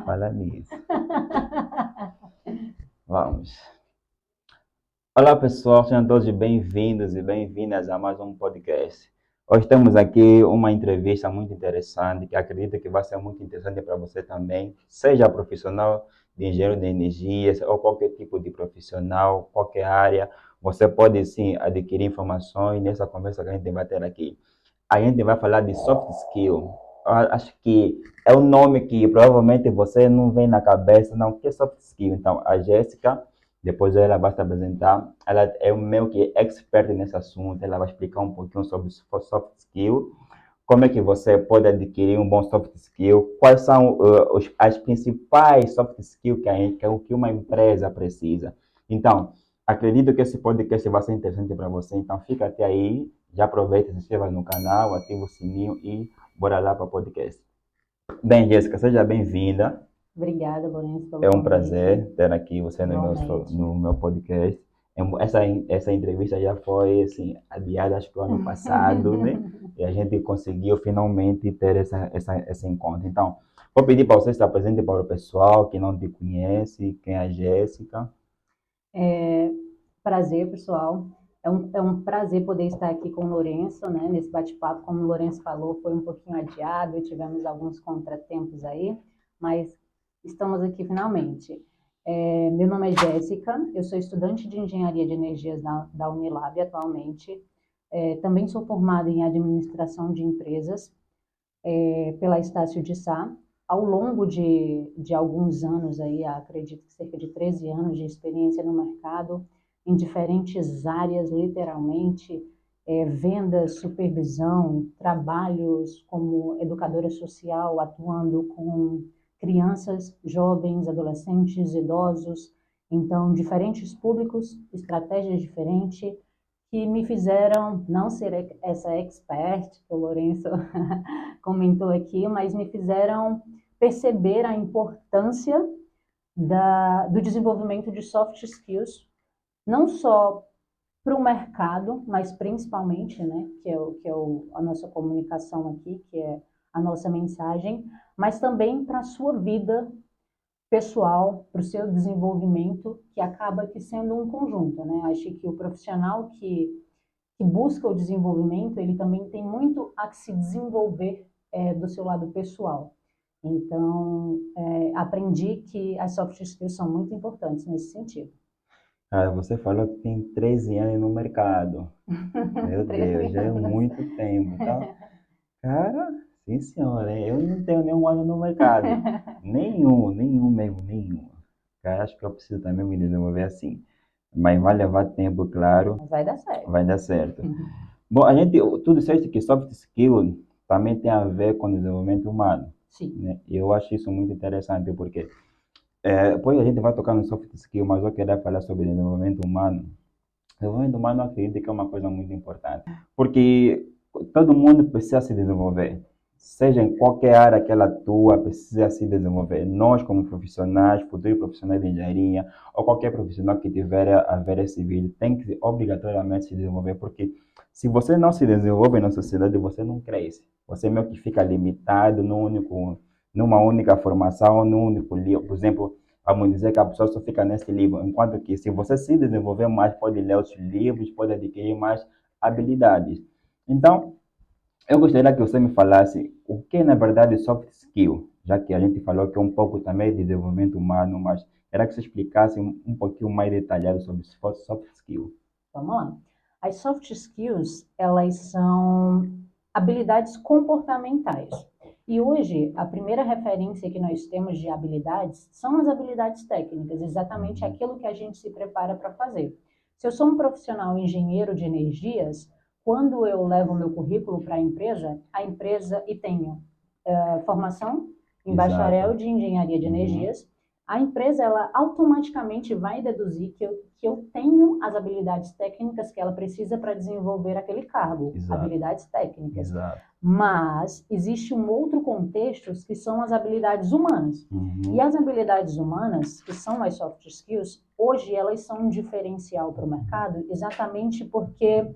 falar nisso. Vamos. Olá pessoal, sejam todos bem-vindos e bem-vindas a mais um podcast. Hoje temos aqui uma entrevista muito interessante, que acredito que vai ser muito interessante para você também, seja profissional de engenheiro de energias ou qualquer tipo de profissional, qualquer área, você pode sim adquirir informações nessa conversa que a gente vai ter aqui. A gente vai falar de soft skill. Acho que é um nome que provavelmente você não vem na cabeça, não, o que é soft skill? Então, a Jéssica, depois ela vai se apresentar, ela é meio que expert nesse assunto, ela vai explicar um pouquinho sobre soft skill, como é que você pode adquirir um bom soft skill, quais são as principais soft skills que uma empresa precisa. Então, acredito que esse podcast vai ser interessante para você, então fica até aí, já aproveita, se inscreva no canal, ativa o sininho e bora lá para o podcast. Bem, Jéssica, seja bem-vinda. Obrigada, Lourenço, pelo É um convite. prazer ter aqui você Igualmente. no meu podcast. Essa entrevista já foi assim, adiada, acho que o ano passado, né? E a gente conseguiu finalmente ter esse encontro. Então, vou pedir para você se apresente para o pessoal que não te conhece, quem é a Jéssica. É, prazer, pessoal. É um prazer poder estar aqui com o Lourenço, né, nesse bate-papo. Como o Lourenço falou, foi um pouquinho adiado e tivemos alguns contratempos aí, mas estamos aqui finalmente. Meu nome é Jéssica, eu sou estudante de Engenharia de Energias da Unilab atualmente. Também sou formada em Administração de Empresas pela Estácio de Sá. Ao longo de alguns anos, aí, acredito que cerca de 13 anos de experiência no mercado, em diferentes áreas, literalmente, vendas, supervisão, trabalhos como educadora social, atuando com crianças, jovens, adolescentes, idosos, então, diferentes públicos, estratégias diferentes, que me fizeram não ser essa expert que o Lourenço comentou aqui, mas me fizeram perceber a importância do desenvolvimento de soft skills, não só para o mercado, mas principalmente, né, a nossa comunicação aqui, que é a nossa mensagem, mas também para a sua vida pessoal, para o seu desenvolvimento, que acaba que sendo um conjunto, né? Acho que o profissional que busca o desenvolvimento, ele também tem muito a se desenvolver do seu lado pessoal. Então, aprendi que as soft skills são muito importantes nesse sentido. Ah, você falou que tem 13 anos no mercado. Meu 13 Deus, já é anos. muito tempo, tá? Cara, sim senhora, hein? Eu não tenho nenhum ano no mercado. Nenhum mesmo, nenhum. Cara, acho que eu preciso também me desenvolver assim. Mas vai levar tempo, claro, Mas vai dar certo. vai dar certo. Bom, tudo certo que soft skill também tem a ver com desenvolvimento humano, Sim. né? E eu acho isso muito interessante porque depois a gente vai tocar no soft skill, mas eu queria falar sobre desenvolvimento humano. Desenvolvimento humano eu acredito que é uma coisa muito importante, porque todo mundo precisa se desenvolver, seja em qualquer área que ela atua, precisa se desenvolver. Nós, como profissionais, futuros profissionais de engenharia, ou qualquer profissional que tiver a ver esse vídeo, tem que obrigatoriamente se desenvolver, porque se você não se desenvolve na sociedade, você não cresce. Você meio que fica limitado numa única formação, num único livro. Por exemplo, vamos dizer que a pessoa só fica nesse livro, enquanto que se você se desenvolver mais, pode ler os livros, pode adquirir mais habilidades. Então, eu gostaria que você me falasse o que é, na verdade, soft skill, já que a gente falou que é um pouco também de desenvolvimento humano, mas era que você explicasse um pouquinho mais detalhado sobre soft skill. Vamos lá. As soft skills, elas são habilidades comportamentais. E hoje, a primeira referência que nós temos de habilidades são as habilidades técnicas, exatamente Uhum. aquilo que a gente se prepara para fazer. Se eu sou um profissional engenheiro de energias, quando eu levo o meu currículo para a empresa e tenho formação em Exato. bacharel de engenharia de Uhum. energias, a empresa ela automaticamente vai deduzir que eu tenho as habilidades técnicas que ela precisa para desenvolver aquele cargo, Exato. habilidades técnicas. Exato. Mas existe um outro contexto que são as habilidades humanas. E Uhum. as habilidades humanas, que são as soft skills, hoje elas são um diferencial para o mercado exatamente porque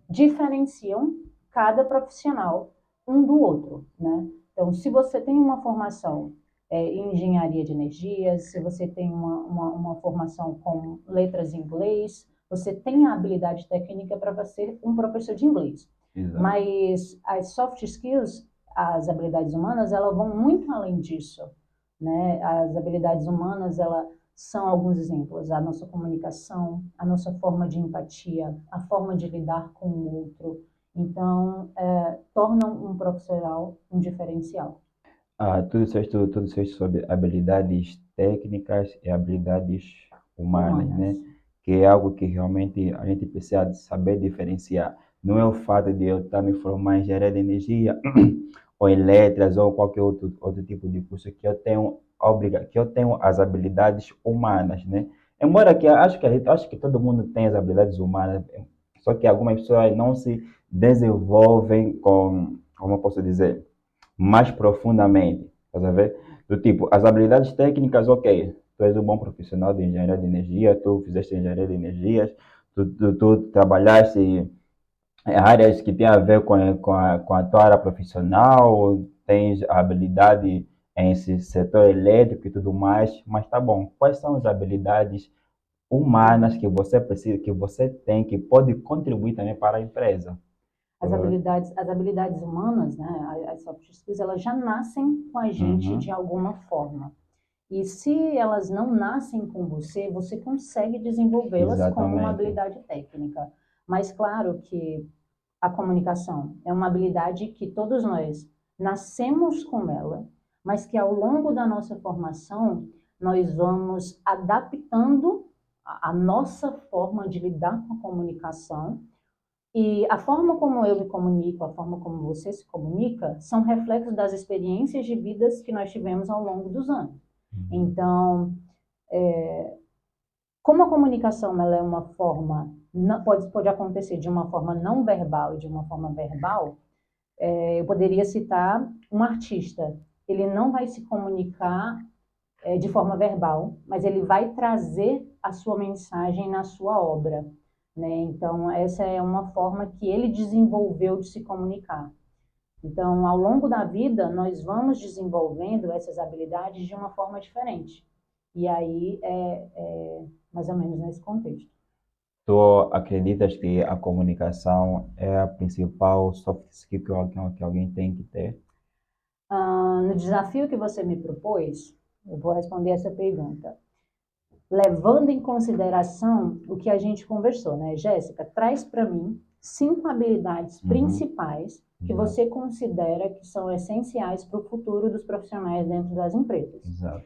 diferenciam cada profissional um do outro, né? Então, se você tem uma formação engenharia de energias, se você tem uma formação com letras em inglês, você tem a habilidade técnica para ser um professor de inglês. Exato. Mas as soft skills, as habilidades humanas, elas vão muito além disso, né? As habilidades humanas, elas são alguns exemplos: a nossa comunicação, a nossa forma de empatia, a forma de lidar com o outro. Então, tornam um profissional um diferencial. Tudo isso sobre habilidades técnicas e habilidades humanas, né? Humanas. Que é algo que realmente a gente precisa de saber diferenciar. Não é o fato de eu estar me formando em engenharia de energia ou elétricas ou qualquer outro tipo de curso que que eu tenho as habilidades humanas, né? Embora que acho que todo mundo tem as habilidades humanas, só que algumas pessoas não se desenvolvem como eu posso dizer, mais profundamente, tá ver? Do tipo, as habilidades técnicas, ok, tu és um bom profissional de engenharia de energia, tu fizeste engenharia de energias, tu trabalhaste em áreas que têm a ver com a tua área profissional, tens habilidade em esse setor elétrico e tudo mais, mas tá bom, quais são as habilidades humanas que você precisa, que você tem, que pode contribuir também para a empresa? As habilidades humanas, né, as soft skills, elas já nascem com a gente de Uhum, alguma forma. E se elas não nascem com você, você consegue desenvolvê-las como uma exatamente. habilidade técnica. Mas claro que a comunicação é uma habilidade que todos nós nascemos com ela, mas que ao longo da nossa formação nós vamos adaptando a nossa forma de lidar com a comunicação, e a forma como eu me comunico, a forma como você se comunica, são reflexos das experiências de vidas que nós tivemos ao longo dos anos. Uhum. Então, como a comunicação ela é uma forma, pode acontecer de uma forma não verbal e de uma forma verbal, eu poderia citar um artista. Ele não vai se comunicar de forma verbal, mas ele vai trazer a sua mensagem na sua obra, né? Então, essa é uma forma que ele desenvolveu de se comunicar. Então, ao longo da vida, nós vamos desenvolvendo essas habilidades de uma forma diferente. E aí é mais ou menos nesse contexto. Tu acreditas que a comunicação é a principal soft skill que alguém tem que ter? No desafio que você me propôs, eu vou responder essa pergunta. Levando em consideração o que a gente conversou, né, Jéssica? Traz para mim 5 habilidades Uhum, principais que exato, você considera que são essenciais para o futuro dos profissionais dentro das empresas. exato.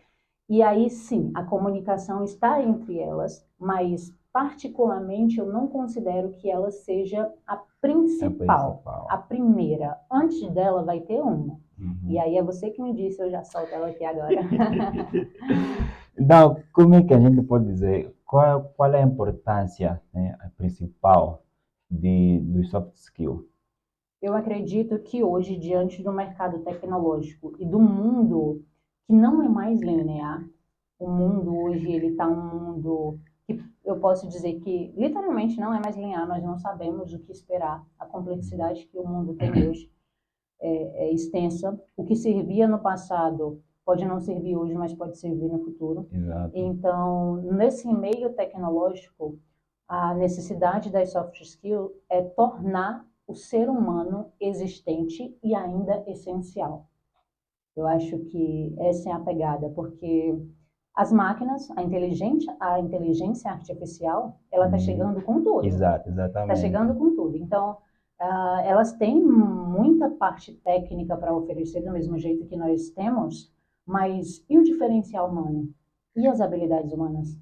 E aí sim, a comunicação está entre elas, mas particularmente eu não considero que ela seja a É a principal, a principal. primeira. Antes dela vai ter uma. E Uhum. aí é você que me disse, eu já solto ela aqui agora. Então, como é que a gente pode dizer qual é a importância, né, a principal do soft skill? Eu acredito que hoje, diante do mercado tecnológico e do mundo que não é mais linear, o mundo hoje ele está um mundo que eu posso dizer que literalmente não é mais linear, nós não sabemos o que esperar. A complexidade que o mundo tem hoje é extensa. O que servia no passado pode não servir hoje, mas pode servir no futuro. Exato. Então, nesse meio tecnológico, a necessidade das soft skills é tornar o ser humano existente e ainda essencial. Eu acho que essa é a pegada, porque as máquinas, a inteligência artificial, ela está Uhum. chegando com tudo. Exato, Está chegando exatamente. com tudo. Então, elas têm muita parte técnica para oferecer, do mesmo jeito que nós temos, mas e o diferencial humano? E as habilidades humanas?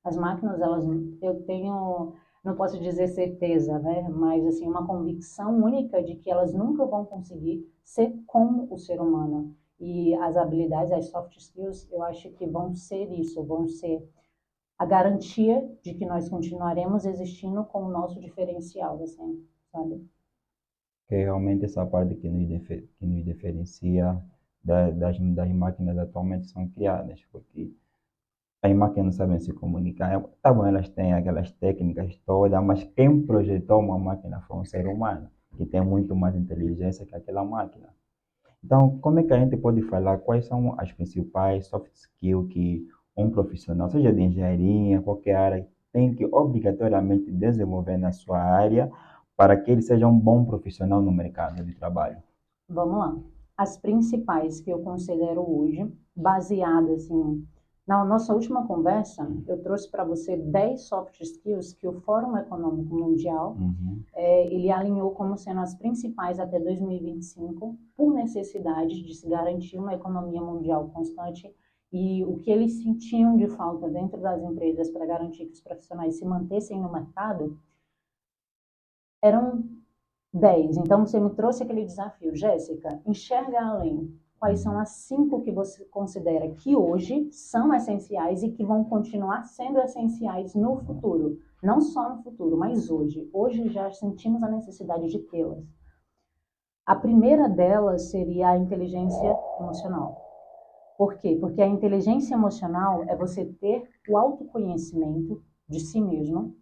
As máquinas, elas, eu tenho, não posso dizer certeza, né? Mas assim, uma convicção única de que elas nunca vão conseguir ser como o ser humano. E as habilidades, as soft skills, eu acho que vão ser isso, vão ser a garantia de que nós continuaremos existindo com o nosso diferencial, assim, sabe? Que é realmente essa parte que nos diferencia das máquinas atualmente são criadas, porque as máquinas não sabem se comunicar. Tá bom, elas têm aquelas técnicas todas, mas quem projetou uma máquina foi um ser humano, que tem muito mais inteligência que aquela máquina. Então, como é que a gente pode falar quais são as principais soft skills que um profissional, seja de engenharia, qualquer área, tem que obrigatoriamente desenvolver na sua área para que ele seja um bom profissional no mercado de trabalho? Vamos lá. As principais que eu considero hoje, baseadas em. Na nossa última conversa, eu trouxe para você 10 soft skills que o Fórum Econômico Mundial Uhum. ele alinhou como sendo as principais até 2025, por necessidade de se garantir uma economia mundial constante e o que eles sentiam de falta dentro das empresas para garantir que os profissionais se mantessem no mercado, eram 10. Então, você me trouxe aquele desafio. Jéssica, enxerga além. Quais são as 5 que você considera que hoje são essenciais e que vão continuar sendo essenciais no futuro? Não só no futuro, mas hoje. Hoje já sentimos a necessidade de tê-las. A primeira delas seria a inteligência emocional. Por quê? Porque a inteligência emocional é você ter o autoconhecimento de si mesmo,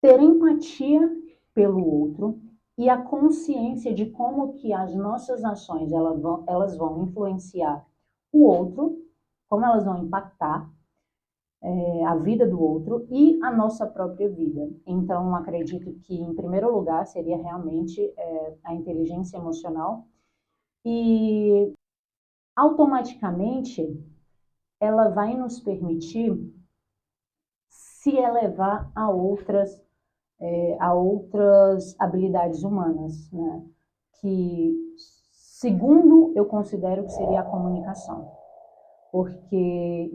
ter empatia pelo outro e a consciência de como que as nossas ações elas vão influenciar o outro, como elas vão impactar a vida do outro e a nossa própria vida. Então, acredito que, em primeiro lugar, seria realmente a inteligência emocional e, automaticamente, ela vai nos permitir se elevar a outras habilidades humanas, né? Que, segundo, eu considero que seria a comunicação. Porque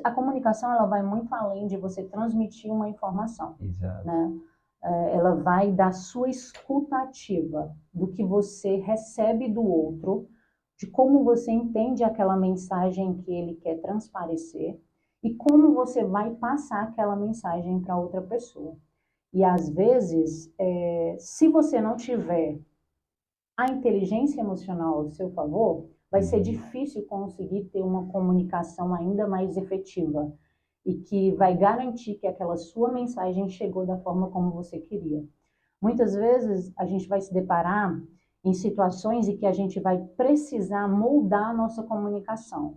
a comunicação ela vai muito além de você transmitir uma informação, Exato. né? Ela vai da sua escuta ativa, do que você recebe do outro, de como você entende aquela mensagem que ele quer transparecer e como você vai passar aquela mensagem para outra pessoa. E às vezes, se você não tiver a inteligência emocional ao seu favor, vai ser difícil conseguir ter uma comunicação ainda mais efetiva e que vai garantir que aquela sua mensagem chegou da forma como você queria. Muitas vezes a gente vai se deparar em situações em que a gente vai precisar moldar a nossa comunicação.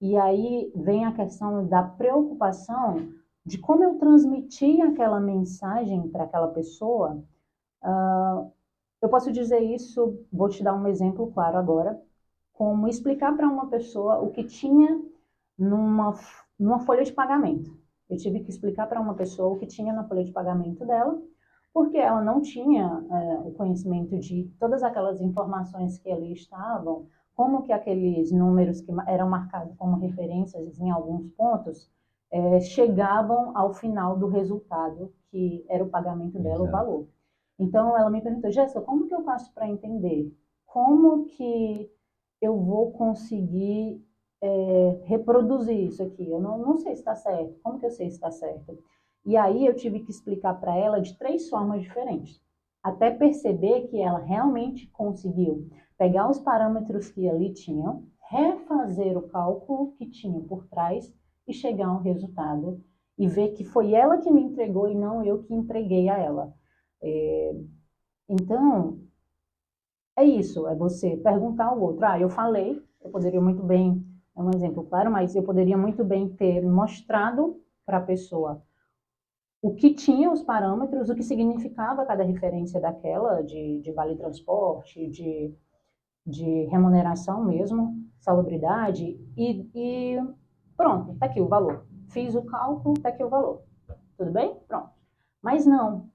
E aí vem a questão da preocupação de como eu transmitir aquela mensagem para aquela pessoa. Eu posso dizer isso, vou te dar um exemplo claro agora, como explicar para uma pessoa o que tinha numa, numa folha de pagamento. Eu tive que explicar para uma pessoa o que tinha na folha de pagamento dela, porque ela não tinha o conhecimento de todas aquelas informações que ali estavam, como que aqueles números que eram marcados como referências em alguns pontos chegavam ao final do resultado, que era o pagamento dela, o Exato. valor. Então, ela me perguntou, Jéssica, como que eu faço para entender? Como que eu vou conseguir reproduzir isso aqui? Eu não sei se está certo. Como que eu sei se está certo? E aí eu tive que explicar para ela de 3 formas diferentes, até perceber que ela realmente conseguiu pegar os parâmetros que ali tinham, refazer o cálculo que tinha por trás e chegar a um resultado e ver que foi ela que me entregou e não eu que entreguei a ela. Então, é isso, é você perguntar ao outro. Eu falei, eu poderia muito bem, é um exemplo claro, mas eu poderia muito bem ter mostrado para a pessoa o que tinha os parâmetros, o que significava cada referência daquela, de vale transporte, de remuneração mesmo, salubridade, e pronto, está aqui o valor. Fiz o cálculo, está aqui o valor. Tudo bem? Pronto. Mas não,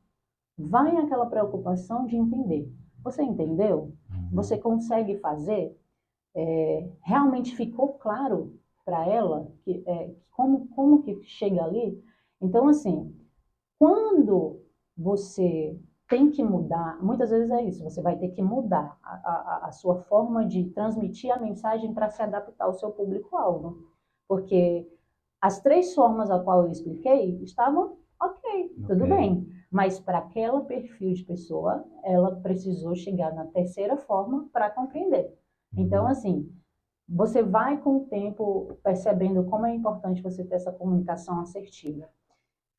vai aquela preocupação de entender. Você entendeu? Você consegue fazer? Realmente ficou claro para ela como que chega ali? Então, assim, quando você tem que mudar, muitas vezes é isso, você vai ter que mudar a sua forma de transmitir a mensagem para se adaptar ao seu público-alvo. Porque as 3 formas a qual eu expliquei estavam ok, tudo Ok. bem. Mas para aquele perfil de pessoa, ela precisou chegar na terceira forma para compreender. Então, Uhum. assim, você vai com o tempo percebendo como é importante você ter essa comunicação assertiva.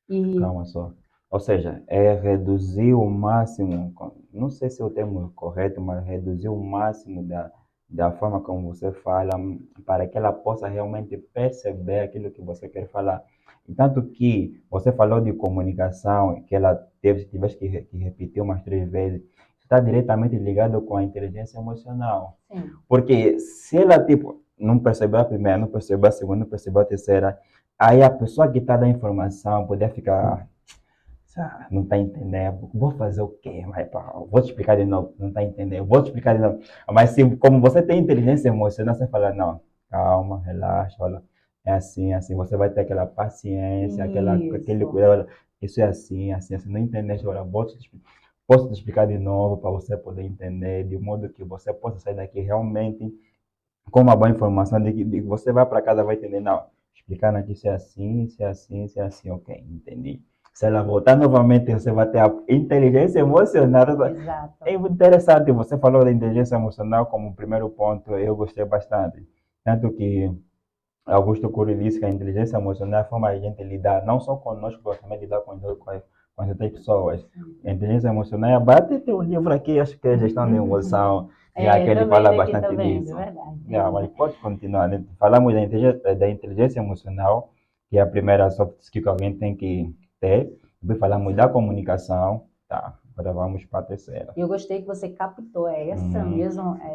E Calma só. Ou seja, é reduzir o máximo, não sei se é o termo correto, mas reduzir o máximo da forma como você fala, para que ela possa realmente perceber aquilo que você quer falar. E tanto que você falou de comunicação, que ela tivesse que repetir umas 3 vezes, está diretamente ligado com a inteligência emocional. Sim. Porque se ela, tipo, não percebeu a primeira, não percebeu a segunda, não percebeu a terceira, aí a pessoa que está dando informação poder ficar, não está entendendo, vou fazer o quê? Mas, pá, vou te explicar de novo, não está entendendo, vou te explicar de novo. Mas se, como você tem inteligência emocional, você fala, não, calma, relaxa, olha, é assim, assim, você vai ter aquela paciência, aquele Isso. cuidado, olha, isso é assim, assim, assim, não entendeste, olha, posso te explicar de novo para você poder entender, de modo que você possa sair daqui realmente com uma boa informação de que você vai para casa vai entender, não, explicando aqui se é assim, se é assim, se é assim, ok, entendi. Se ela voltar novamente, você vai ter a inteligência emocional. É Exato. interessante, você falou da inteligência emocional como primeiro ponto, eu gostei bastante. Tanto que Augusto Cury disse que a inteligência emocional é a forma de a gente lidar, não só conosco, mas também lidar com as outras pessoas. A inteligência emocional é, bate tem um livro aqui, acho que é Gestão de Emoção, já que Tô ele vendo fala aqui, bastante tô vendo, é disso. verdade. Mas pode continuar, né? Falamos da inteligência emocional, que é a primeira soft skill que alguém tem que ter. Depois falamos da comunicação, tá? Agora vamos para a terceira. Eu gostei que você captou, Hum, é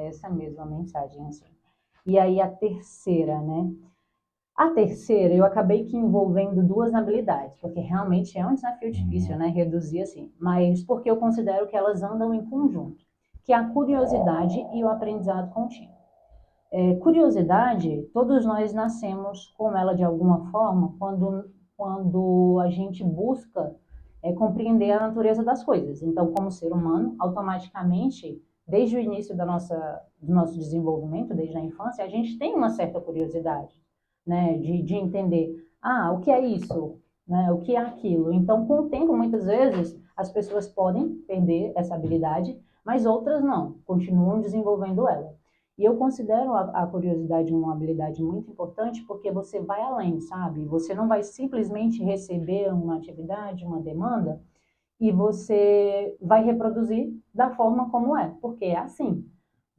essa mesma mensagem, assim. E aí a terceira, né? A terceira, eu acabei que envolvendo duas habilidades, porque realmente é um desafio difícil, hum, né? Reduzir assim, mas porque eu considero que elas andam em conjunto, que é a curiosidade e o aprendizado contínuo. Curiosidade, todos nós nascemos com ela de alguma forma quando a gente busca compreender a natureza das coisas. Então, como ser humano, automaticamente, desde o início do nosso desenvolvimento, desde a infância, a gente tem uma certa curiosidade, né, de entender, o que é isso, né, o que é aquilo. Então, com o tempo, muitas vezes, as pessoas podem perder essa habilidade, mas outras não, continuam desenvolvendo ela. E eu considero a curiosidade uma habilidade muito importante porque você vai além, sabe? Você não vai simplesmente receber uma atividade, uma demanda, e você vai reproduzir da forma como é, porque é assim.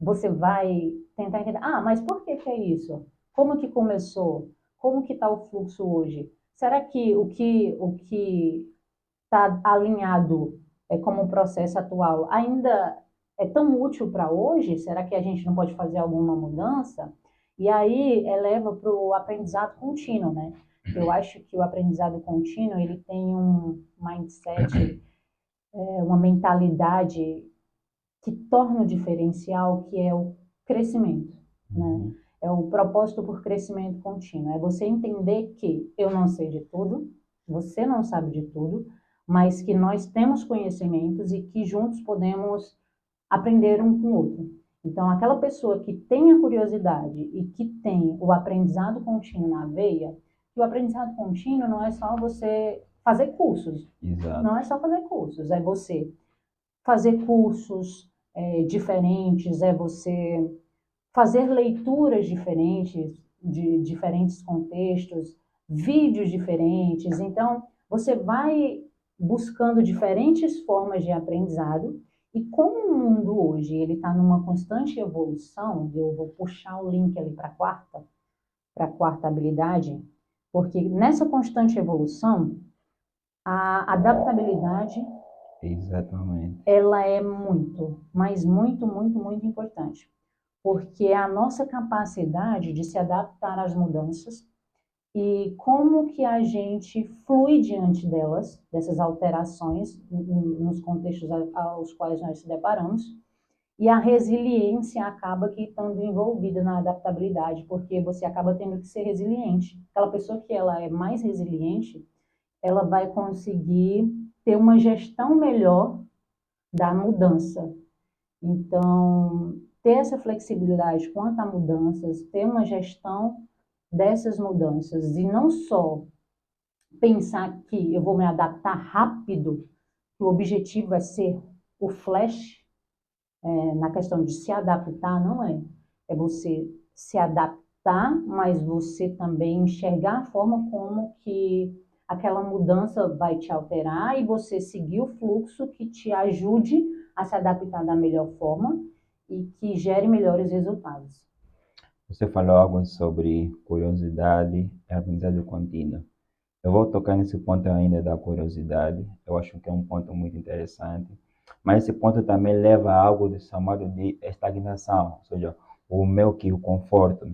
Você vai tentar entender, mas por que que é isso? Como que começou? Como que está o fluxo hoje? Será que o que está alinhado como o processo atual ainda é tão útil para hoje? Será que a gente não pode fazer alguma mudança? E aí eleva para o aprendizado contínuo, né? Eu acho que o aprendizado contínuo ele tem um mindset, uma mentalidade que torna o diferencial, que é o crescimento, né? uhum. É o propósito por crescimento contínuo. É você entender que eu não sei de tudo, você não sabe de tudo, mas que nós temos conhecimentos e que juntos podemos aprender um com o outro. Então, aquela pessoa que tem a curiosidade e que tem o aprendizado contínuo na veia, que o aprendizado contínuo não é só você fazer cursos, Exato. não é só fazer cursos, é você fazer cursos diferentes, é você fazer leituras diferentes, de diferentes contextos, vídeos diferentes. Então, você vai buscando diferentes formas de aprendizado. E como o mundo hoje ele está numa constante evolução, eu vou puxar o link ali para a quarta habilidade, porque nessa constante evolução, a adaptabilidade Exatamente. ela é muito, mas muito, muito, muito importante, porque é a nossa capacidade de se adaptar às mudanças e como que a gente flui diante delas, dessas alterações nos contextos aos quais nós se deparamos, e a resiliência acaba que estando envolvida na adaptabilidade, porque você acaba tendo que ser resiliente. Aquela pessoa que ela é mais resiliente, ela vai conseguir ter uma gestão melhor da mudança. Então, ter essa flexibilidade quanto a mudanças, ter uma gestão dessas mudanças e não só pensar que eu vou me adaptar rápido, que o objetivo é ser o flash, na questão de se adaptar, não é. É você se adaptar, mas você também enxergar a forma como que aquela mudança vai te alterar e você seguir o fluxo que te ajude a se adaptar da melhor forma e que gere melhores resultados. Você falou algo sobre curiosidade e aprendizado contínuo. Eu vou tocar nesse ponto ainda da curiosidade. Eu acho que é um ponto muito interessante. Mas esse ponto também leva a algo chamado de estagnação, ou seja, o meio que o conforto.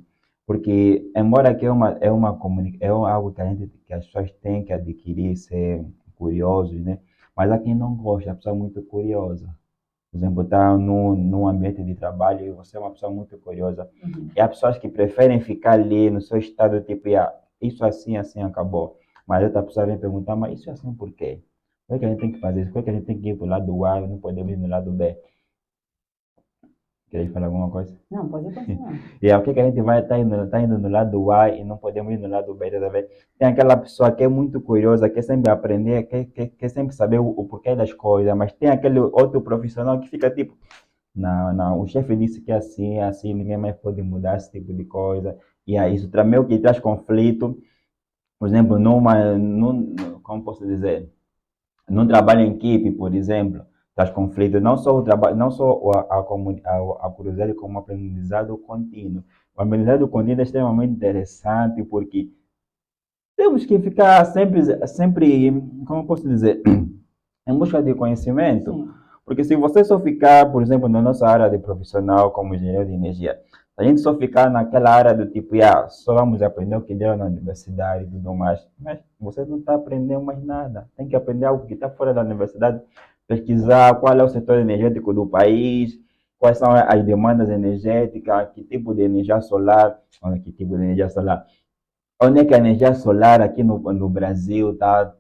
Porque, embora que é algo que, que as pessoas têm que adquirir, ser curiosos, né? Mas há quem não gosta, a pessoa é muito curiosa. Por exemplo, está num ambiente de trabalho e você é uma pessoa muito curiosa. E há pessoas que preferem ficar ali no seu estado, tipo, isso assim, assim acabou. Mas outra pessoa vem perguntar, mas isso é assim por quê? Por que a gente tem que fazer isso? Por que a gente tem que ir para o lado A e não podemos ir no lado B? Queria falar alguma coisa? Não, pode continuar. E aí, o que que a gente vai tá indo no lado A e não podemos ir no lado B, tá vendo? Tem aquela pessoa que é muito curiosa, quer sempre aprender, quer sempre saber o porquê das coisas, mas tem aquele outro profissional que fica tipo, não, não, o chefe disse que é assim, ninguém mais pode mudar esse tipo de coisa. E aí, isso meio que traz conflito. Por exemplo, como posso dizer? Num trabalho em equipe, por exemplo, traz conflitos, não só o trabalho, não só a curiosidade, como o aprendizado contínuo. O aprendizado contínuo é extremamente interessante porque temos que ficar sempre, como posso dizer, em busca de conhecimento. Sim. Porque se você só ficar, por exemplo, na nossa área de profissional como engenheiro de energia, se a gente só ficar naquela área do tipo, só vamos aprender o que deram na universidade e tudo mais, mas você não está aprendendo mais nada. Tem que aprender algo que está fora da universidade, pesquisar qual é o setor energético do país, quais são as demandas energéticas, que tipo de energia solar, que tipo de energia solar, onde é que a energia solar aqui no Brasil tá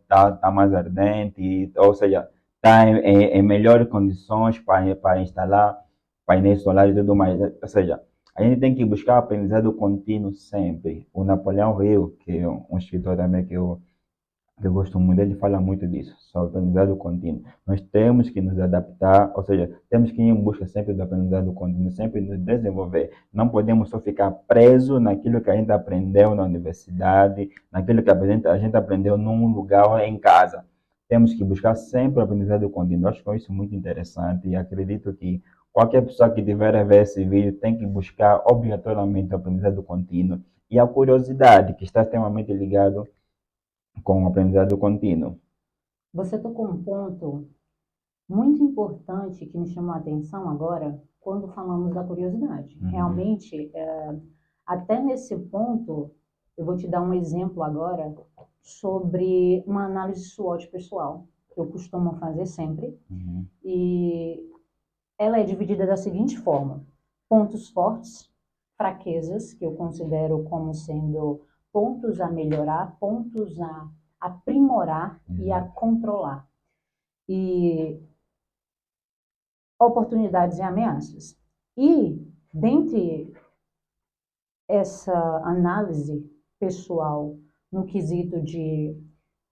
mais ardente, ou seja, está em melhores condições para instalar painéis solares e tudo mais. Ou seja, a gente tem que buscar aprendizado contínuo sempre. O Napoleão Hill, que é um escritor também que eu gosto muito, ele fala muito disso, sobre aprendizado contínuo. Nós temos que nos adaptar, ou seja, temos que ir em busca sempre do aprendizado contínuo, sempre nos desenvolver. Não podemos só ficar preso naquilo que a gente aprendeu na universidade, naquilo que a gente aprendeu num lugar ou em casa. Temos que buscar sempre o aprendizado contínuo. Acho que isso é muito interessante e acredito que qualquer pessoa que tiver a ver esse vídeo tem que buscar obrigatoriamente o aprendizado contínuo e a curiosidade, que está extremamente ligado com o aprendizado contínuo. Você tocou um ponto muito importante que me chamou a atenção agora, quando falamos da curiosidade. Realmente, até nesse ponto, eu vou te dar um exemplo agora sobre uma análise SWOT pessoal, que eu costumo fazer sempre, e ela é dividida da seguinte forma: pontos fortes, fraquezas, que eu considero como sendo pontos a melhorar, pontos a aprimorar e a controlar. E oportunidades e ameaças. E, dentre essa análise pessoal no quesito de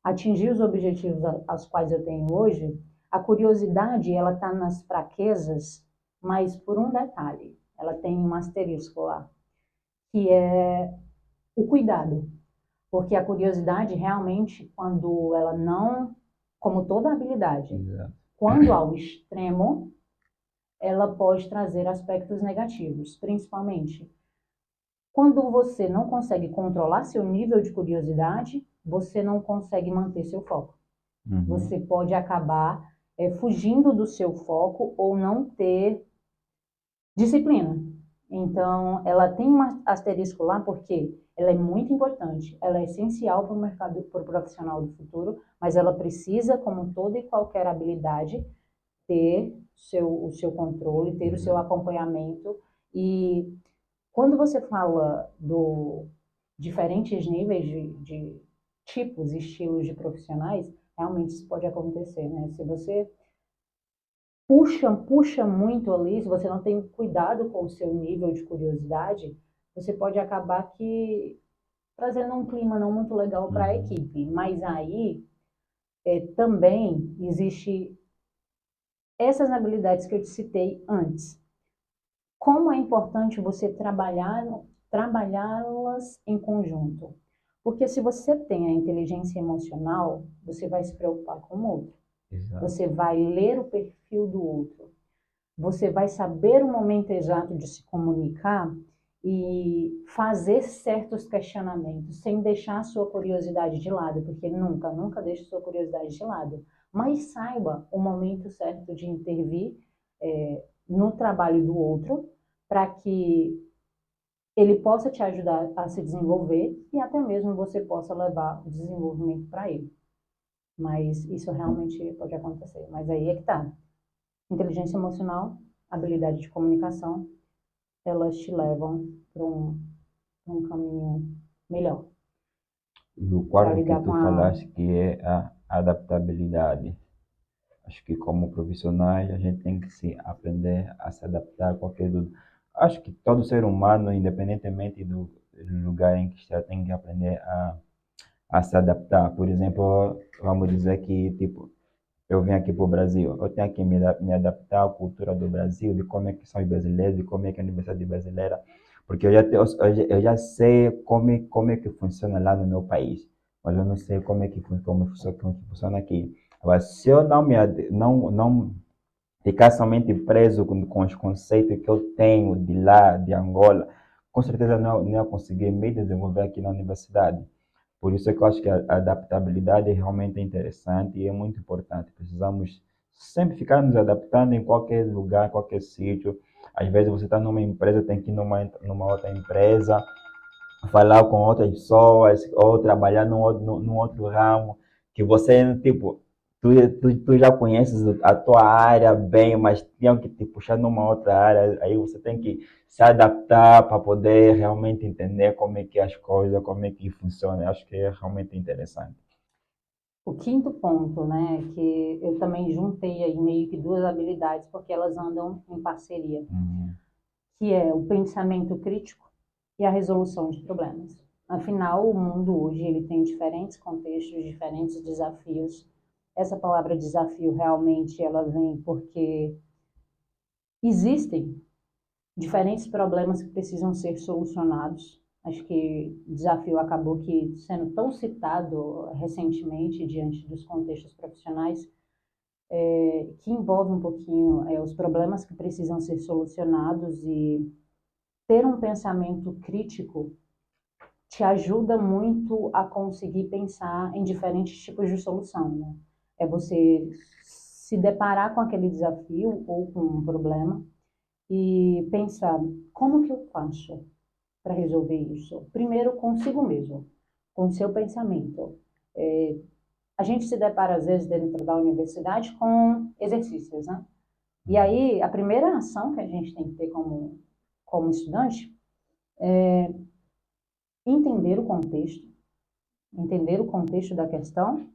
atingir os objetivos aos quais eu tenho hoje, a curiosidade ela está nas fraquezas, mas por um detalhe, ela tem um asterisco lá, que é o cuidado. Porque a curiosidade realmente, quando ela não, como toda habilidade, Exato. quando ao extremo, ela pode trazer aspectos negativos, principalmente quando você não consegue controlar seu nível de curiosidade, você não consegue manter seu foco. Você pode acabar fugindo do seu foco ou não ter disciplina. Então, ela tem um asterisco lá porque ela é muito importante, ela é essencial para o mercado, para o profissional do futuro, mas ela precisa, como toda e qualquer habilidade, ter o seu controle, ter o seu acompanhamento. E quando você fala do diferentes níveis de tipos, estilos de profissionais, realmente isso pode acontecer, né? Se você puxa muito ali, se você não tem cuidado com o seu nível de curiosidade, você pode acabar que trazendo um clima não muito legal para a equipe. Mas aí também existe essas habilidades que eu te citei antes. Como é importante você trabalhá-las em conjunto? Porque se você tem a inteligência emocional, você vai se preocupar com o outro. Exato. Você vai ler o perfil do outro. Você vai saber o momento exato de se comunicar e fazer certos questionamentos, sem deixar a sua curiosidade de lado, porque nunca deixe sua curiosidade de lado. Mas saiba o momento certo de intervir no trabalho do outro, para que ele possa te ajudar a se desenvolver e até mesmo você possa levar o desenvolvimento para ele. Mas isso realmente pode acontecer. Mas aí é que tá. Inteligência emocional, habilidade de comunicação, elas te levam para um caminho melhor E o para quarto que lidar tu com a. falaste que é a adaptabilidade. Acho que como profissionais a gente tem que se aprender a se adaptar a qualquer acho que todo ser humano, independentemente do lugar em que está, tem que aprender a se adaptar. Por exemplo, vamos dizer que tipo eu venho aqui para o Brasil, eu tenho que me adaptar à cultura do Brasil, de como é que são os brasileiros, de como é que é a universidade brasileira, porque eu já sei como é que funciona lá no meu país, mas eu não sei como que funciona aqui. Agora, se eu não ficar somente preso com os conceitos que eu tenho de lá, de Angola, com certeza não ia conseguir me desenvolver aqui na universidade. Por isso é que eu acho que a adaptabilidade realmente é interessante e é muito importante. Precisamos sempre ficar nos adaptando em qualquer lugar, qualquer sítio. Às vezes você está numa empresa, tem que ir numa outra empresa, falar com outras pessoas ou trabalhar num outro ramo que você, tipo, tu já conheces a tua área bem, mas tem que te puxar numa outra área, aí você tem que se adaptar para poder realmente entender como é que as coisas, como é que funciona. Eu acho que é realmente interessante. O quinto ponto, né, que eu também juntei aí meio que duas habilidades, porque elas andam em parceria, Uhum. que é o pensamento crítico e a resolução de problemas. Afinal, o mundo hoje ele tem diferentes contextos, diferentes desafios. Essa palavra desafio realmente ela vem porque existem diferentes problemas que precisam ser solucionados. Acho que o desafio acabou que sendo tão citado recentemente diante dos contextos profissionais, que envolve um pouquinho os problemas que precisam ser solucionados e ter um pensamento crítico te ajuda muito a conseguir pensar em diferentes tipos de solução, né? É você se deparar com aquele desafio ou com um problema e pensar como que eu faço para resolver isso. Primeiro consigo mesmo, com o seu pensamento. A gente se depara às vezes dentro da universidade com exercícios, né? E aí a primeira ação que a gente tem que ter como estudante é entender o contexto da questão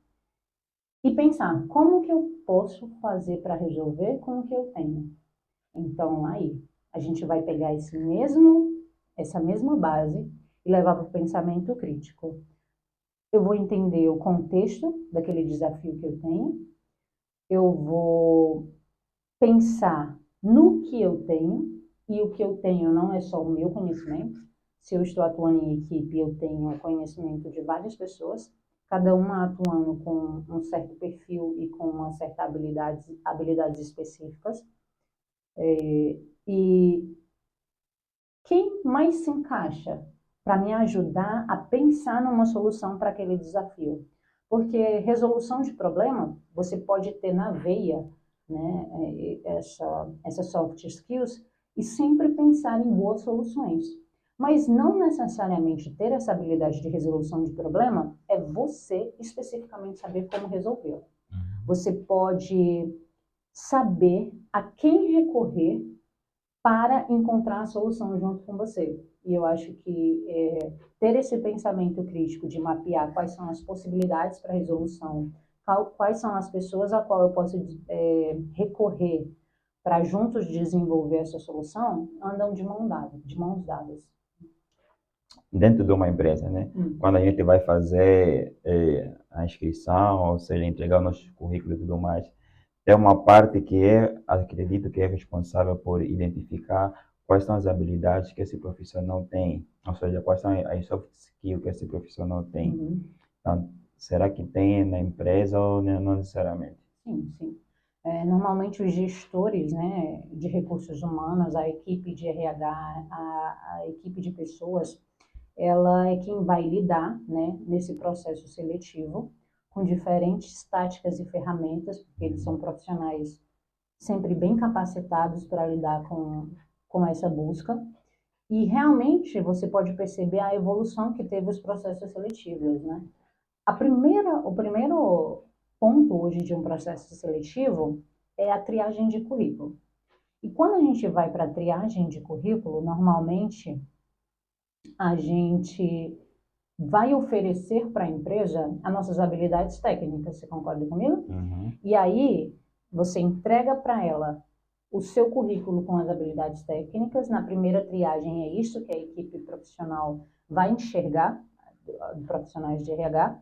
e pensar como que eu posso fazer para resolver com o que eu tenho. Então, aí, a gente vai pegar essa mesma base e levar para o pensamento crítico. Eu vou entender o contexto daquele desafio que eu tenho, eu vou pensar no que eu tenho, e o que eu tenho não é só o meu conhecimento. Se eu estou atuando em equipe, eu tenho conhecimento de várias pessoas, cada uma atuando com um certo perfil e com uma certa habilidades específicas. E quem mais se encaixa para me ajudar a pensar numa solução para aquele desafio? Porque resolução de problema você pode ter na veia, né, essa soft skills e sempre pensar em boas soluções. Mas não necessariamente ter essa habilidade de resolução de problema é você especificamente saber como resolver. Você pode saber a quem recorrer para encontrar a solução junto com você. E eu acho que ter esse pensamento crítico de mapear quais são as possibilidades para resolução, quais são as pessoas a qual eu posso recorrer para juntos desenvolver essa solução, andam de mãos dadas. Dentro de uma empresa, né? Quando a gente vai fazer a inscrição, ou seja, entregar o nosso currículo e tudo mais, tem uma parte que acredito que é responsável por identificar quais são as habilidades que esse profissional tem, ou seja, quais são as soft skills que esse profissional tem. Uhum. Então, será que tem na empresa ou não necessariamente? Sim, sim. Normalmente os gestores, né, de recursos humanos, a equipe de RH, a equipe de pessoas, ela é quem vai lidar, né, nesse processo seletivo com diferentes táticas e ferramentas, porque eles são profissionais sempre bem capacitados para lidar com essa busca. E realmente você pode perceber a evolução que teve os processos seletivos, né? O primeiro ponto hoje de um processo seletivo é a triagem de currículo. E quando a gente vai para a triagem de currículo, normalmente a gente vai oferecer para a empresa as nossas habilidades técnicas, você concorda comigo? Uhum. E aí você entrega para ela o seu currículo com as habilidades técnicas. Na primeira triagem é isso que a equipe profissional vai enxergar, profissionais de RH,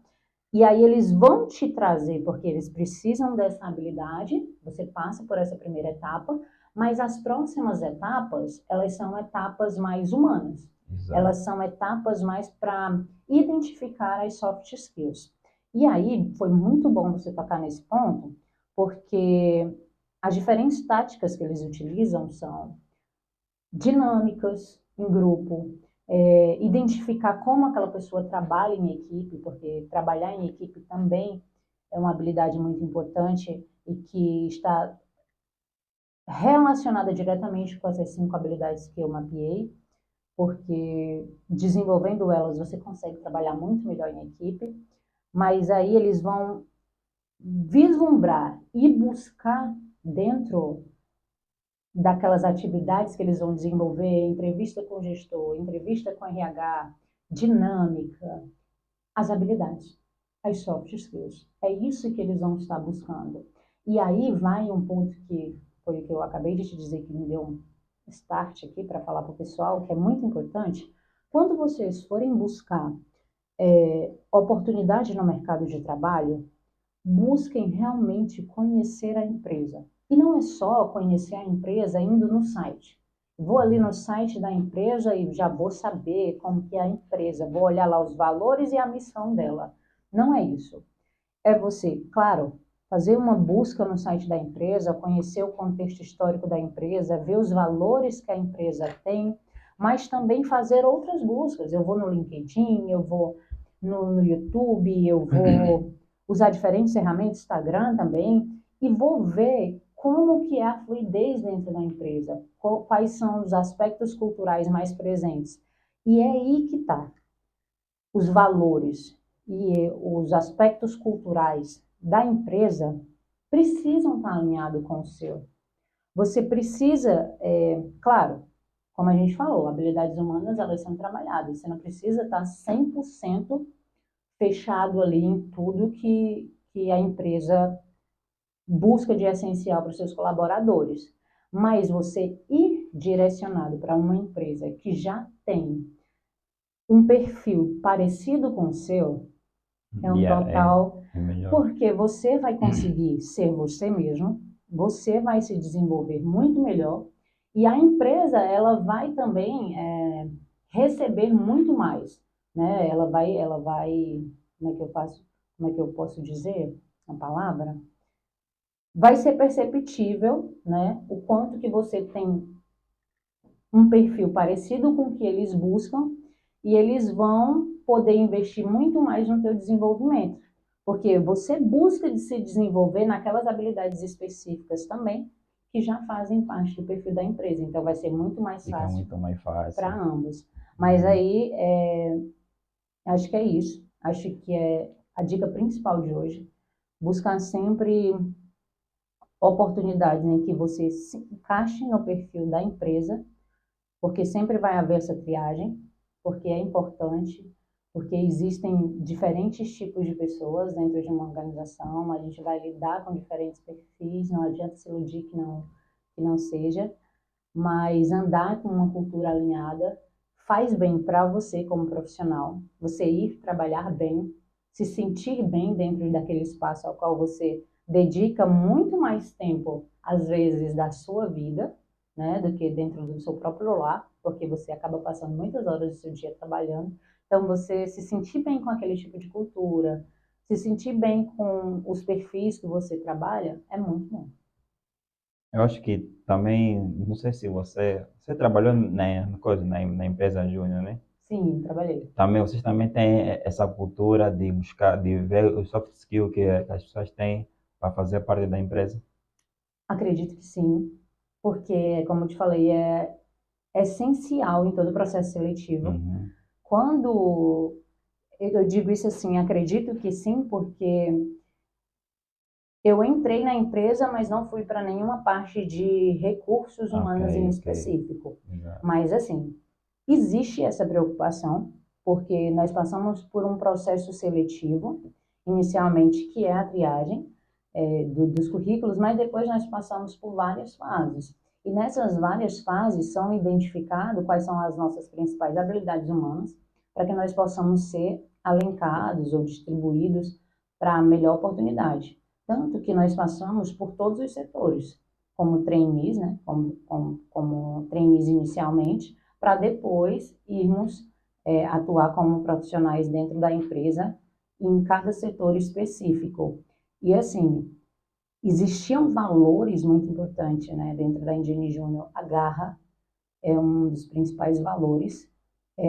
e aí eles vão te trazer, porque eles precisam dessa habilidade, você passa por essa primeira etapa, mas as próximas etapas, elas são etapas mais humanas. Exato. Elas são etapas mais para identificar as soft skills. E aí, foi muito bom você tocar nesse ponto, porque as diferentes táticas que eles utilizam são dinâmicas em grupo, identificar como aquela pessoa trabalha em equipe, porque trabalhar em equipe também é uma habilidade muito importante e que está relacionada diretamente com essas 5 habilidades que eu mapeei, porque desenvolvendo elas você consegue trabalhar muito melhor em equipe, mas aí eles vão vislumbrar e buscar dentro daquelas atividades que eles vão desenvolver, entrevista com o gestor, entrevista com RH, dinâmica, as habilidades, as soft skills. É isso que eles vão estar buscando. E aí vai um ponto que foi o que eu acabei de te dizer, que me deu um start aqui para falar para o pessoal, que é muito importante. Quando vocês forem buscar oportunidade no mercado de trabalho, busquem realmente conhecer a empresa. E não é só conhecer a empresa indo no site. Vou ali no site da empresa e já vou saber como que é a empresa, vou olhar lá os valores e a missão dela. Não é isso. É você, claro, fazer uma busca no site da empresa, conhecer o contexto histórico da empresa, ver os valores que a empresa tem, mas também fazer outras buscas. Eu vou no LinkedIn, eu vou no YouTube, eu vou usar diferentes ferramentas, Instagram também, e vou ver como que é a fluidez dentro da empresa, quais são os aspectos culturais mais presentes. E é aí que está os valores e os aspectos culturais da empresa precisam estar alinhados com o seu. Você precisa, claro, como a gente falou, habilidades humanas elas são trabalhadas. Você não precisa estar 100% fechado ali em tudo que a empresa busca de essencial para os seus colaboradores. Mas você ir direcionado para uma empresa que já tem um perfil parecido com o seu, é um total, porque você vai conseguir ser você mesmo, você vai se desenvolver muito melhor e a empresa ela vai também receber muito mais, né? Ela vai, como é que eu posso dizer a palavra? Vai ser perceptível, né? O quanto que você tem um perfil parecido com o que eles buscam e eles vão poder investir muito mais no teu desenvolvimento, porque você busca de se desenvolver naquelas habilidades específicas também que já fazem parte do perfil da empresa, então vai ser muito mais fácil para ambos. Mas aí, acho que é isso, acho que é a dica principal de hoje, buscar sempre oportunidades em que você se encaixe no perfil da empresa, porque sempre vai haver essa triagem, porque é importante, porque existem diferentes tipos de pessoas dentro de uma organização, a gente vai lidar com diferentes perfis, não adianta se iludir que não seja, mas andar com uma cultura alinhada faz bem para você como profissional, você ir trabalhar bem, se sentir bem dentro daquele espaço ao qual você dedica muito mais tempo, às vezes, da sua vida, né, do que dentro do seu próprio lar, porque você acaba passando muitas horas do seu dia trabalhando. Então, você se sentir bem com aquele tipo de cultura, se sentir bem com os perfis que você trabalha, é muito bom. Eu acho que também, não sei se você trabalhou na empresa Júnior, né? Sim, trabalhei. Também, vocês também têm essa cultura de buscar, de ver os soft skills que as pessoas têm para fazer parte da empresa? Acredito que sim, porque, como eu te falei, é essencial em todo o processo seletivo. Uhum. Quando eu digo isso assim, acredito que sim, porque eu entrei na empresa, mas não fui para nenhuma parte de recursos Ok, humanos em ok. específico. Exato. Mas, assim, existe essa preocupação, porque nós passamos por um processo seletivo, inicialmente, que é a triagem dos currículos, mas depois nós passamos por várias fases. E nessas várias fases são identificados quais são as nossas principais habilidades humanas, para que nós possamos ser alencados ou distribuídos para a melhor oportunidade. Tanto que nós passamos por todos os setores, como trainees, né? Como trainees inicialmente, para depois irmos atuar como profissionais dentro da empresa em cada setor específico. E assim, existiam valores muito importantes, né, dentro da Engenho Júnior. A garra é um dos principais valores.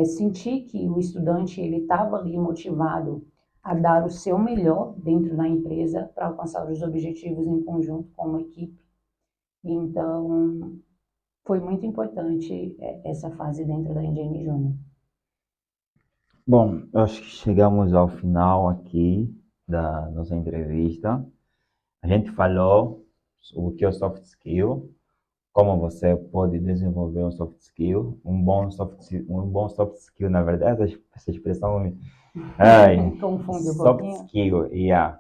Sentir que o estudante ele estava ali motivado a dar o seu melhor dentro da empresa para alcançar os objetivos em conjunto com uma equipe. Então, foi muito importante essa fase dentro da Engenho Júnior. Bom, eu acho que chegamos ao final aqui da nossa entrevista. A gente falou o que é o soft skill, como você pode desenvolver um soft skill, um bom soft skill, na verdade, essa expressão, ai, Confunde um soft pouquinho? skill, yeah,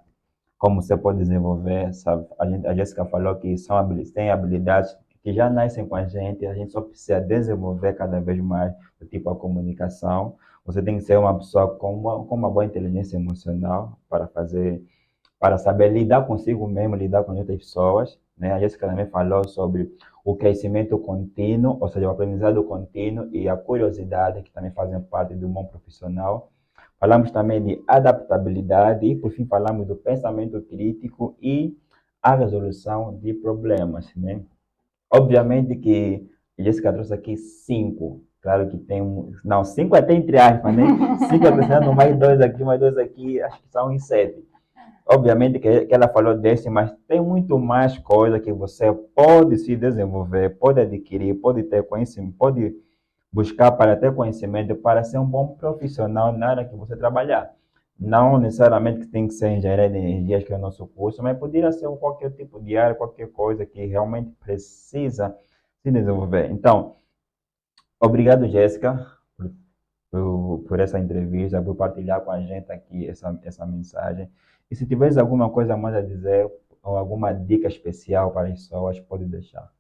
como você pode desenvolver, sabe? A Jéssica falou que tem habilidades que já nascem com a gente só precisa desenvolver cada vez mais, tipo a comunicação. Você tem que ser uma pessoa com uma boa inteligência emocional para saber lidar consigo mesmo, lidar com outras pessoas, né? A Jéssica também falou sobre o crescimento contínuo, ou seja, o aprendizado contínuo e a curiosidade, que também fazem parte de um bom profissional. Falamos também de adaptabilidade e, por fim, falamos do pensamento crítico e a resolução de problemas, né? Obviamente que a Jéssica trouxe aqui cinco. Claro que tem um. Não, cinco até entre aspas, né? Cinco acrescentando mais dois aqui, acho que são em sete. Obviamente que ela falou desse, mas tem muito mais coisa que você pode se desenvolver, pode adquirir, pode ter conhecimento, pode buscar para ter conhecimento, para ser um bom profissional na área que você trabalhar. Não necessariamente que tem que ser engenharia de energias, que é o nosso curso, mas poderia ser qualquer tipo de área, qualquer coisa que realmente precisa se desenvolver. Então, obrigado, Jéssica, por essa entrevista, por partilhar com a gente aqui essa mensagem. E se tiveres alguma coisa mais a dizer, ou alguma dica especial para as pessoas, pode deixar.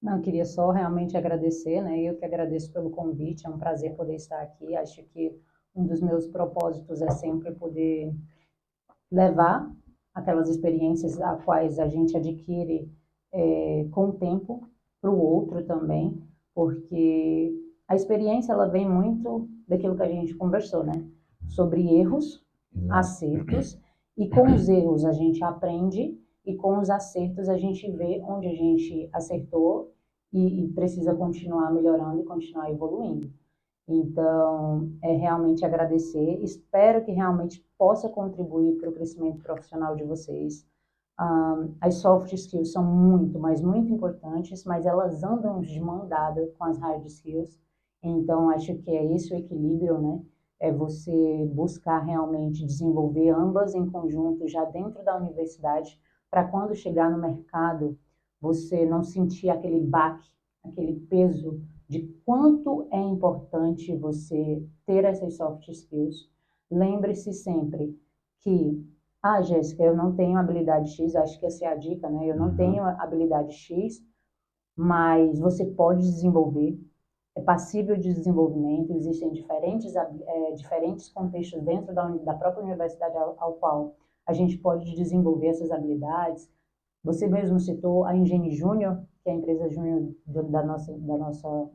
Não, eu queria só realmente agradecer, né? Eu que agradeço pelo convite, é um prazer poder estar aqui. Acho que um dos meus propósitos é sempre poder levar aquelas experiências a quais a gente adquire com o tempo para o outro também, porque a experiência ela vem muito daquilo que a gente conversou, né? Sobre erros, Exato. acertos, e com os erros a gente aprende e com os acertos a gente vê onde a gente acertou e precisa continuar melhorando e continuar evoluindo. Então, é realmente agradecer. Espero que realmente possa contribuir para o crescimento profissional de vocês. As soft skills são muito, mas muito importantes, mas elas andam de mão dada com as hard skills. Então, acho que é esse o equilíbrio, né? É você buscar realmente desenvolver ambas em conjunto já dentro da universidade, para quando chegar no mercado, você não sentir aquele baque, aquele peso de quanto é importante você ter essas soft skills. Lembre-se sempre que, Jéssica, eu não tenho habilidade X, acho que essa é a dica, né? Eu não tenho Uhum. habilidade X, mas você pode desenvolver, é passível de desenvolvimento, existem diferentes contextos dentro da própria universidade ao qual a gente pode desenvolver essas habilidades. Você mesmo citou a Engenho Júnior, que é a empresa júnior do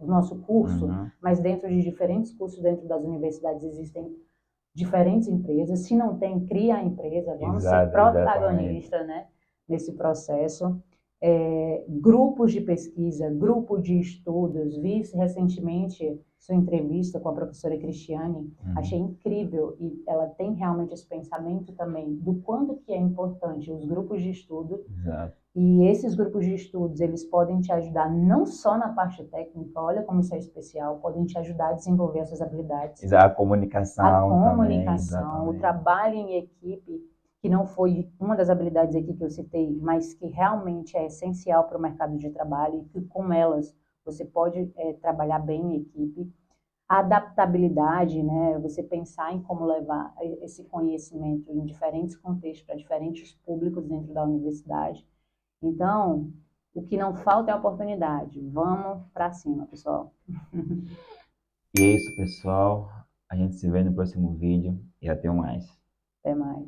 nosso curso, Uhum. mas dentro de diferentes cursos dentro das universidades existem diferentes empresas. Se não tem, cria a empresa, vamos ser Exato, exatamente. protagonista, né, nesse processo. grupos de pesquisa, grupo de estudos. Vi recentemente sua entrevista com a professora Cristiane, achei incrível, e ela tem realmente esse pensamento também do quanto que é importante os grupos de estudo. Exato. E esses grupos de estudos, eles podem te ajudar não só na parte técnica, olha como isso é especial, podem te ajudar a desenvolver essas habilidades. Exato, a comunicação também, O exatamente. trabalho em equipe, que não foi uma das habilidades aqui que eu citei, mas que realmente é essencial para o mercado de trabalho, e que com elas você pode trabalhar bem em equipe. A adaptabilidade, né? Você pensar em como levar esse conhecimento em diferentes contextos, para diferentes públicos dentro da universidade. Então, o que não falta é oportunidade. Vamos para cima, pessoal. E é isso, pessoal. A gente se vê no próximo vídeo e até mais. Até mais.